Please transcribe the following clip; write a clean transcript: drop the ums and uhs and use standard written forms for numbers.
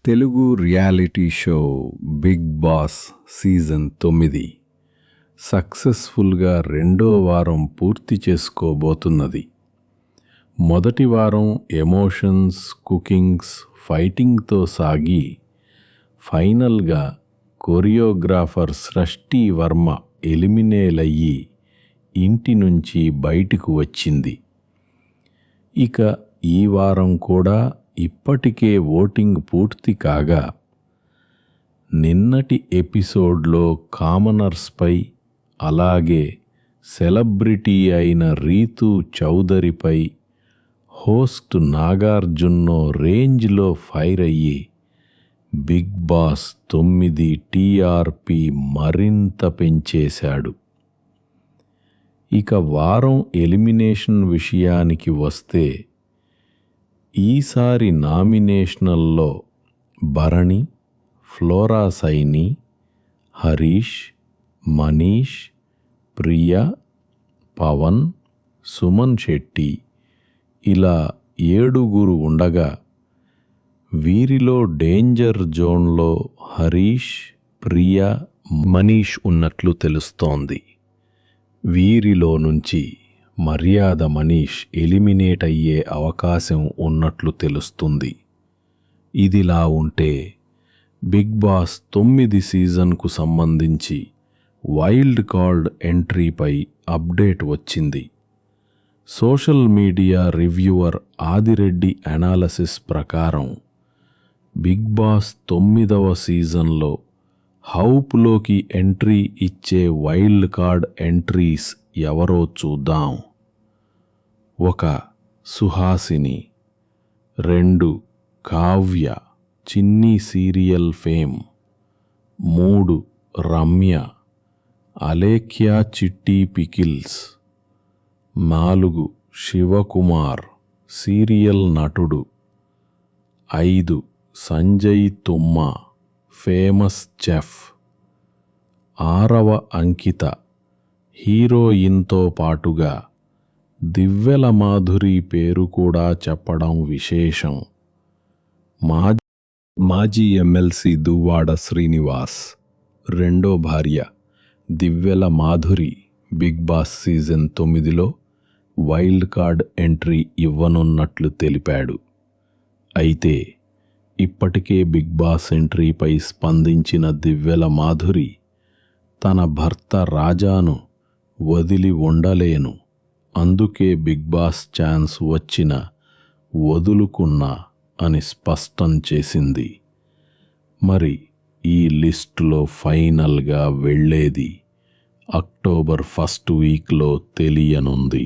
Telugu reality show Big Boss season 9 సక్సెస్ఫుల్గా రెండో వారం పూర్తి చేసుకోబోతున్నది. మొదటి వారం ఎమోషన్స్, కుకింగ్స్, ఫైటింగ్తో సాగి ఫైనల్గా కొరియోగ్రాఫర్ సృష్టి వర్మ ఎలిమినేట్ అయ్యి ఇంటి నుంచి బయటకు వచ్చింది. ఇక ఈ వారం కూడా ఇప్పటికే ఓటింగ్ పూర్తి కాగా నిన్నటి ఎపిసోడ్లో కామనర్స్పై అలాగే సెలబ్రిటీ అయిన రీతూ చౌదరిపై హోస్ట్ నాగార్జునో రేంజ్లో ఫైర్ అయ్యి బిగ్ బాస్ 9 టీఆర్పీ మరింత పెంచేశాడు. ఇక వారం ఎలిమినేషన్ విషయానికి వస్తే ఈసారి నామినేషన్లలో భరణి, ఫ్లోరా సైని, హరీష్, మనీష్, ప్రియా, పవన్, సుమన్ శెట్టి ఇలా 7 ఉండగా వీరిలో డేంజర్ జోన్లో హరీష్, ప్రియా, మనీష్ ఉన్నట్లు తెలుస్తోంది. వీరిలో నుంచి మర్యాద మనీష్ ఎలిమినేట్ అయ్యే అవకాశం ఉన్నట్లు తెలుస్తుంది. ఇదిలా ఉంటే బిగ్ బాస్ 9 సీజన్కు సంబంధించి వైల్డ్ కార్డ్ ఎంట్రీపై అప్డేట్ వచ్చింది. Social media reviewer Adireddy analysis ప్రకారం బిగ్ బాస్ 9వ సీజన్లో హౌప్లోకి ఎంట్రీ ఇచ్చే వైల్డ్ కార్డ్ ఎంట్రీస్ ఎవరో చూద్దాం. 1 సుహాసిని, 2 కావ్య చిన్ని సీరియల్ ఫేమ్, 3 రమ్య అలేఖ్యా చిట్టి పికిల్స్, 4 శివకుమార్ సీరియల్ నటుడు, 5 సంజయ్ తుమ్మ ఫేమస్ చెఫ్, 6వ అంకిత హీరోయిన్తో పాటుగా దివ్వెల మాధురి పేరు కూడా చెప్పడం విశేషం. మాజీ ఎమ్మెల్సీ దువ్వాడ శ్రీనివాస్ రెండో భార్య Divvela Madhuri Bigg Boss season 9లో వైల్డ్ కార్డ్ ఎంట్రీ ఇవ్వనున్నట్లు తెలిపాడు. అయితే ఇప్పటికే బిగ్ బాస్ ఎంట్రీపై స్పందించిన దివ్వెల మాధురి తన భర్త రాజాను వదిలి ఉండలేను, అందుకే బిగ్ బాస్ ఛాన్స్ వచ్చిన వదులుకున్నా అని స్పష్టం చేసింది. మరి ఈ లిస్టులో ఫైనల్గా వెళ్ళేది అక్టోబర్ 1 వీక్లో తెలియనుంది.